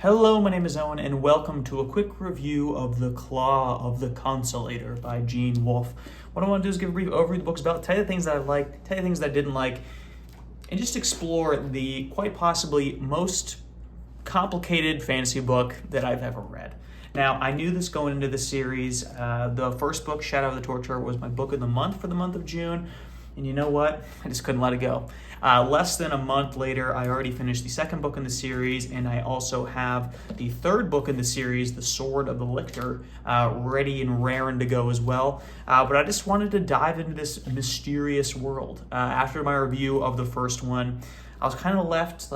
Hello, my name is Owen, and welcome to a quick review of The Claw of the Conciliator by Wolfe. What I want to do is give a brief overview of the book's about, tell you the things that I liked, tell you the things that I didn't like, and just explore the quite possibly most complicated fantasy book that I've ever read. Now, I knew this going into the series. The first book, Shadow of the Torturer, was my book of the month for the month of June. And you know what? I just couldn't let it go. Less than a month later, I already finished the second book in the series, and I also have the third book in the series, The Sword of the Lictor, ready and raring to go as well. But I just wanted to dive into this mysterious world. After my review of the first one, I was kind of left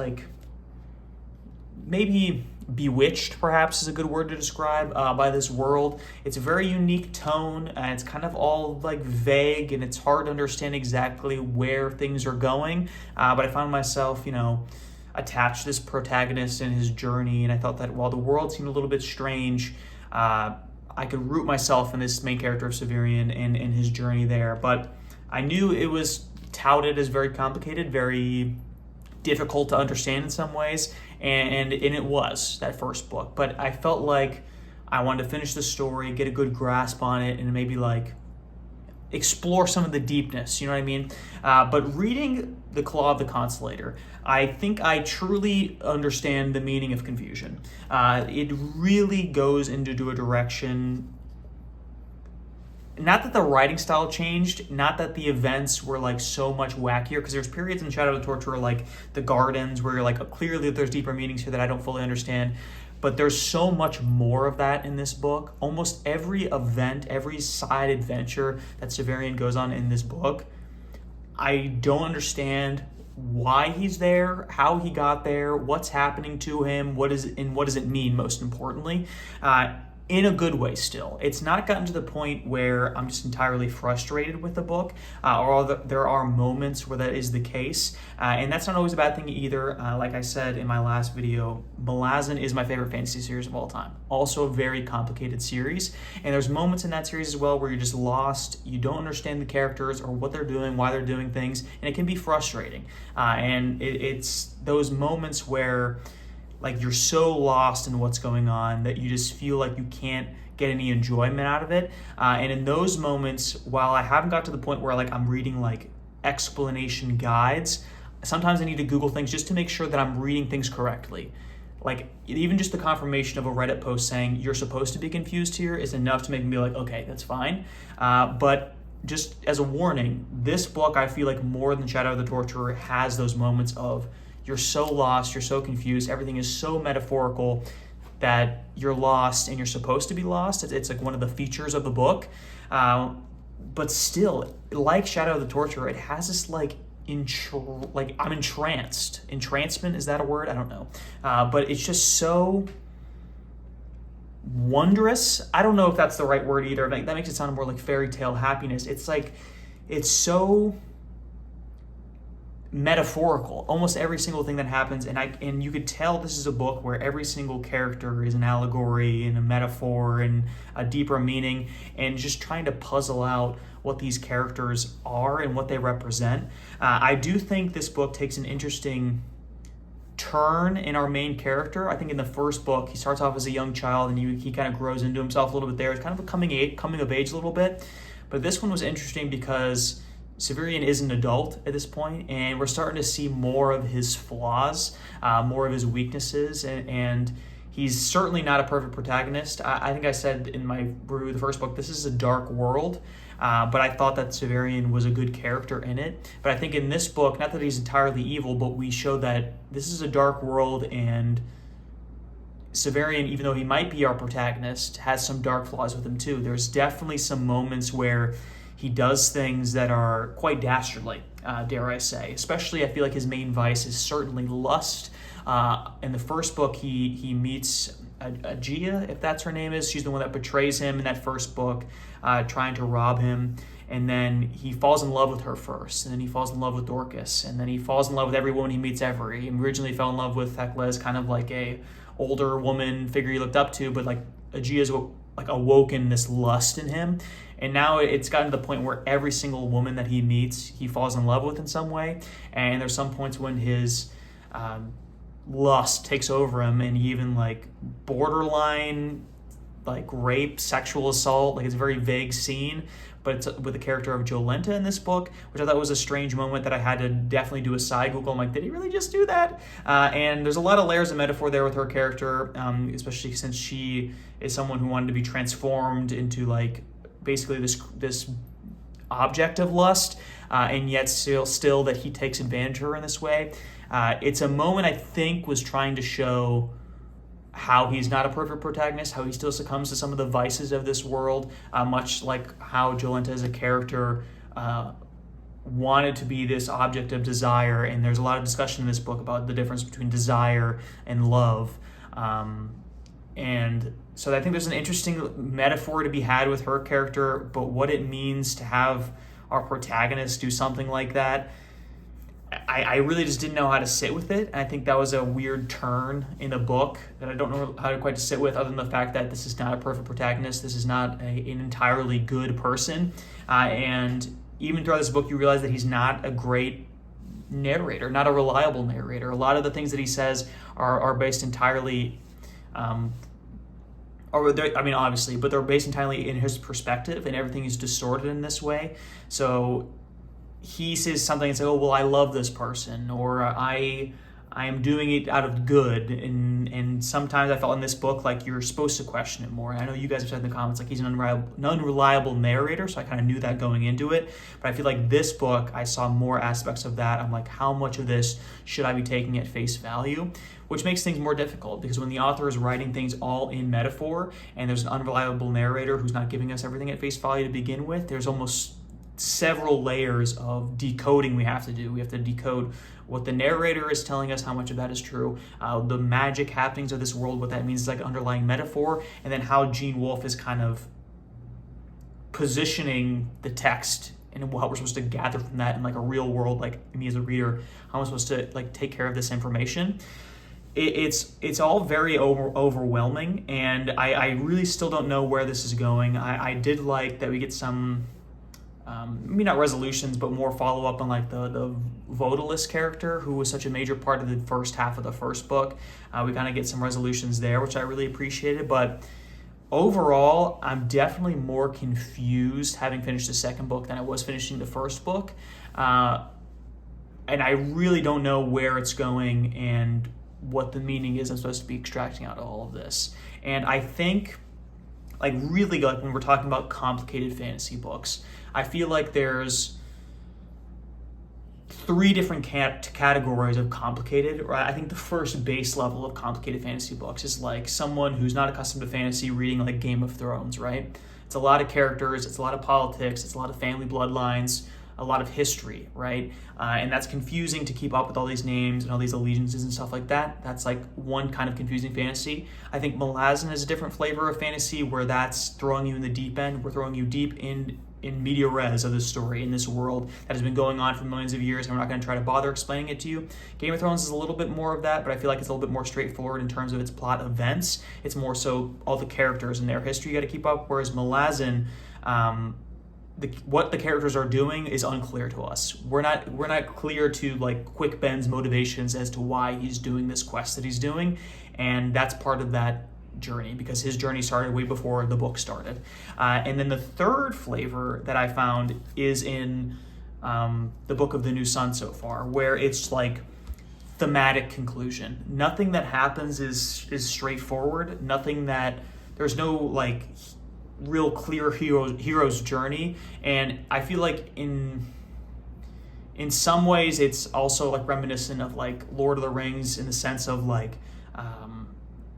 maybe bewitched, perhaps is a good word to describe, by this world. It's a very unique tone, and it's kind of all vague, and it's hard to understand exactly where things are going. But I found myself, attached to this protagonist and his journey, and I thought that while the world seemed a little bit strange, I could root myself in this main character of Severian and his journey there. But I knew it was touted as very complicated, very difficult to understand in some ways, and it was that first book. But I felt like I wanted to finish the story, get a good grasp on it, and maybe explore some of the deepness, you know what I mean? But reading The Claw of the Conciliator, I think I truly understand the meaning of confusion. It really goes into a direction. Not that the writing style changed, not that the events were so much wackier, because there's periods in Shadow of the Torturer, like the gardens, where you're clearly there's deeper meanings here that I don't fully understand. But there's so much more of that in this book. Almost every event, every side adventure that Severian goes on in this book, I don't understand why he's there, how he got there, what's happening to him, what does it mean, most importantly. In a good way still. It's not gotten to the point where I'm just entirely frustrated with the book, or there are moments where that is the case, and that's not always a bad thing either. Like I said in my last video, Malazan is my favorite fantasy series of all time. Also a very complicated series, and there's moments in that series as well where you're just lost, you don't understand the characters or what they're doing, why they're doing things, and it can be frustrating. And it's those moments where you're so lost in what's going on that you just feel like you can't get any enjoyment out of it. And in those moments, while I haven't got to the point where I'm reading explanation guides, sometimes I need to Google things just to make sure that I'm reading things correctly. Even just the confirmation of a Reddit post saying you're supposed to be confused here is enough to make me be okay, that's fine. But just as a warning, this book, I feel more than Shadow of the Torturer, has those moments of you're so lost, you're so confused, everything is so metaphorical that you're lost and you're supposed to be lost. It's one of the features of the book. But still, like Shadow of the Torturer, it has this I'm entranced. Entrancement, is that a word? I don't know. But it's just so wondrous. I don't know if that's the right word either. That makes it sound more like fairy tale happiness. It's so metaphorical, almost every single thing that happens, and you could tell this is a book where every single character is an allegory and a metaphor and a deeper meaning, and just trying to puzzle out what these characters are and what they represent. I do think this book takes an interesting turn in our main character. I think in the first book, he starts off as a young child and he kind of grows into himself a little bit there. It's kind of a coming of age a little bit. But this one was interesting because Severian is an adult at this point, and we're starting to see more of his flaws, more of his weaknesses, and he's certainly not a perfect protagonist. I think I said in my review of the first book, this is a dark world, but I thought that Severian was a good character in it. But I think in this book, not that he's entirely evil, but we show that this is a dark world, and Severian, even though he might be our protagonist, has some dark flaws with him too. There's definitely some moments where he does things that are quite dastardly, dare I say. Especially, I feel like his main vice is certainly lust. In the first book, he meets Aegea, if that's her name is. She's the one that betrays him in that first book, trying to rob him. And then he falls in love with her first, and then he falls in love with Dorcas, and then he falls in love with every woman he meets ever. He originally fell in love with Thecla as kind of a older woman figure he looked up to, but Aegea's awoken this lust in him. And now it's gotten to the point where every single woman that he meets, he falls in love with in some way. And there's some points when his lust takes over him, and he even like borderline like rape, sexual assault. Like, it's a very vague scene, but it's with the character of Jolenta in this book, which I thought was a strange moment that I had to definitely do a side Google. I'm like, did he really just do that? And there's a lot of layers of metaphor there with her character, especially since she is someone who wanted to be transformed into like basically this object of lust, and yet still that he takes advantage of her in this way. It's a moment I think was trying to show how he's not a perfect protagonist, how he still succumbs to some of the vices of this world, much like how Jolenta as a character wanted to be this object of desire. And there's a lot of discussion in this book about the difference between desire and love. And so I think there's an interesting metaphor to be had with her character, but what it means to have our protagonist do something like that, I really just didn't know how to sit with it. And I think that was a weird turn in the book that I don't know how to quite sit with, other than the fact that this is not a perfect protagonist. This is not an entirely good person. And even throughout this book, you realize that he's not a great narrator, not a reliable narrator. A lot of the things that he says are based entirely, obviously, but they're based entirely in his perspective, and everything is distorted in this way. So he says something and says, oh, well, I love this person, or I am doing it out of good. And sometimes I felt in this book like you're supposed to question it more. And I know you guys have said in the comments like he's an unreliable narrator, so I kind of knew that going into it. But I feel like this book, I saw more aspects of that. I'm like, how much of this should I be taking at face value? Which makes things more difficult, because when the author is writing things all in metaphor and there's an unreliable narrator who's not giving us everything at face value to begin with, there's almost several layers of decoding we have to do. We have to decode what the narrator is telling us, how much of that is true, the magic happenings of this world, what that means is like underlying metaphor, and then how Gene Wolfe is kind of positioning the text and what we're supposed to gather from that in like a real world, like me as a reader, how I'm supposed to like take care of this information. It's all very overwhelming, and I really still don't know where this is going. I did like that we get some maybe not resolutions, but more follow-up on like the Votalis character, who was such a major part of the first half of the first book. We kind of get some resolutions there, which I really appreciated. But overall, I'm definitely more confused having finished the second book than I was finishing the first book. And I really don't know where it's going and what the meaning is I'm supposed to be extracting out of all of this. And I think, like really, like when we're talking about complicated fantasy books, I feel like there's three different categories of complicated. Right? I think the first base level of complicated fantasy books is like someone who's not accustomed to fantasy reading like Game of Thrones, right? It's a lot of characters, it's a lot of politics, it's a lot of family bloodlines, a lot of history, right? And that's confusing to keep up with all these names and all these allegiances and stuff like that. That's like one kind of confusing fantasy. I think Malazan is a different flavor of fantasy, where that's throwing you in the deep end. We're throwing you deep in media res of this story, in this world that has been going on for millions of years, and we're not going to try to bother explaining it to you. Game of Thrones is a little bit more of that, but I feel like it's a little bit more straightforward in terms of its plot events. It's more so all the characters and their history you got to keep up, whereas Malazan, what the characters are doing is unclear to us. We're not clear to like Quick Ben's motivations as to why he's doing this quest that he's doing, and that's part of that journey, because his journey started way before the book started. And then the third flavor that I found is in the Book of the New Sun so far, where it's like thematic conclusion. Nothing that happens is straightforward. There's no like real clear hero's journey. And I feel like in some ways it's also like reminiscent of like Lord of the Rings, in the sense of like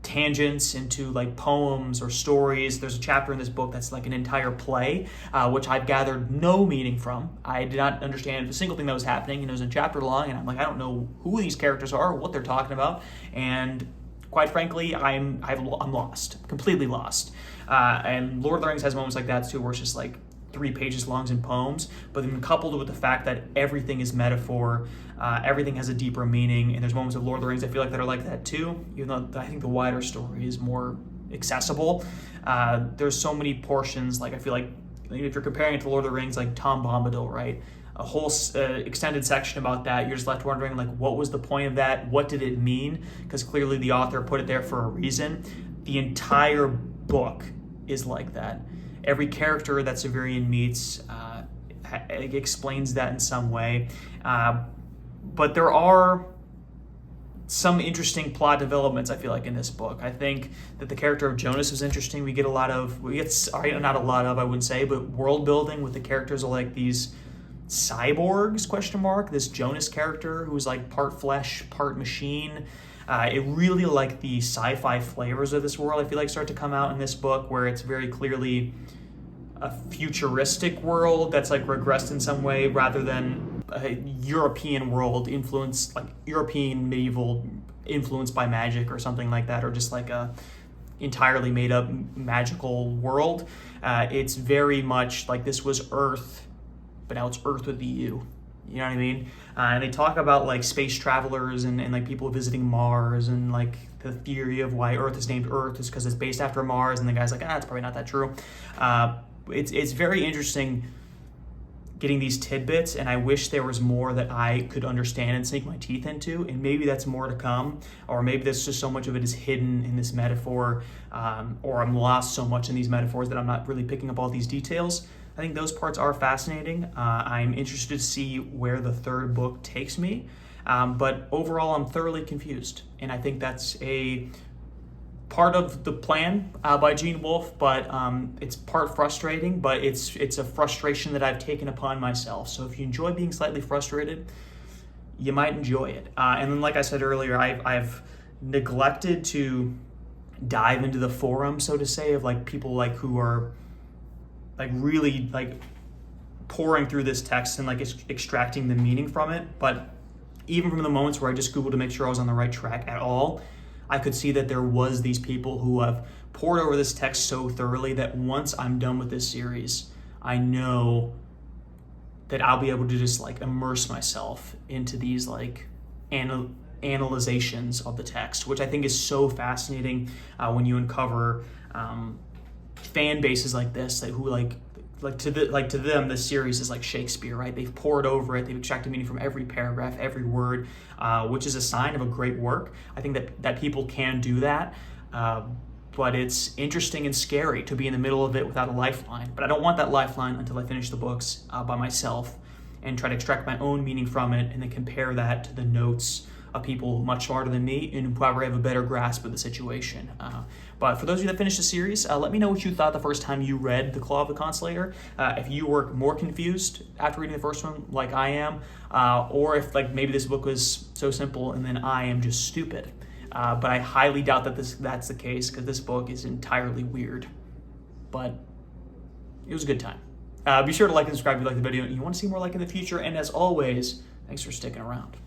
tangents into like poems or stories. There's a chapter in this book that's like an entire play, which I've gathered no meaning from. I did not understand a single thing that was happening, and it was a chapter long, and I'm like, I don't know who these characters are, what they're talking about, and quite frankly, I'm lost, completely lost. And Lord of the Rings has moments like that too, where it's just like 3 pages long in poems, but then coupled with the fact that everything is metaphor, everything has a deeper meaning, and there's moments of Lord of the Rings I feel like that are like that too, even though I think the wider story is more accessible. There's so many portions, like I feel like if you're comparing it to Lord of the Rings, like Tom Bombadil, right? a whole extended section about that. You're just left wondering, like, what was the point of that? What did it mean? Because clearly the author put it there for a reason. The entire book is like that. Every character that Severian meets explains that in some way. But there are some interesting plot developments, I feel like, in this book. I think that the character of Jonas is interesting. We get not a lot of, I wouldn't say, but world building with the characters are like these cyborgs, ? This Jonas character who's like part flesh, part machine. It really, like, the sci-fi flavors of this world, I feel like, start to come out in this book, where it's very clearly a futuristic world that's like regressed in some way, rather than a European world influenced, like European medieval influenced by magic or something like that, or just like a entirely made up magical world. It's very much like this was Earth, but now it's Earth with the U. You know what I mean? And they talk about like space travelers and like people visiting Mars, and like the theory of why Earth is named Earth is because it's based after Mars, and the guy's like, it's probably not that true. It's very interesting getting these tidbits, and I wish there was more that I could understand and sink my teeth into, and maybe that's more to come, or maybe there's just so much of it is hidden in this metaphor, or I'm lost so much in these metaphors that I'm not really picking up all these details. I think those parts are fascinating. I'm interested to see where the third book takes me, but overall I'm thoroughly confused, and I think that's a part of the plan by Gene Wolfe, but it's part frustrating, but it's a frustration that I've taken upon myself. So if you enjoy being slightly frustrated, you might enjoy it. And then, like I said earlier, I've neglected to dive into the forum, so to say, of like people like who are like really like pouring through this text and like extracting the meaning from it. But even from the moments where I just Googled to make sure I was on the right track at all, I could see that there was these people who have poured over this text so thoroughly that once I'm done with this series, I know that I'll be able to just like immerse myself into these like analyzations of the text, which I think is so fascinating when you uncover fan bases like this that who to them this series is like Shakespeare, right? They've poured over it, they've extracted meaning from every paragraph, every word, which is a sign of a great work. I think that people can do that, but it's interesting and scary to be in the middle of it without a lifeline. But I don't want that lifeline until I finish the books by myself and try to extract my own meaning from it, and then compare that to the notes of people much smarter than me and who probably have a better grasp of the situation. But for those of you that finished the series, let me know what you thought the first time you read The Claw of the Conciliator. If you were more confused after reading the first one, like I am, or if like maybe this book was so simple and then I am just stupid. But I highly doubt that that's the case, because this book is entirely weird. But it was a good time. Be sure to like and subscribe if you like the video and you want to see more like in the future. And as always, thanks for sticking around.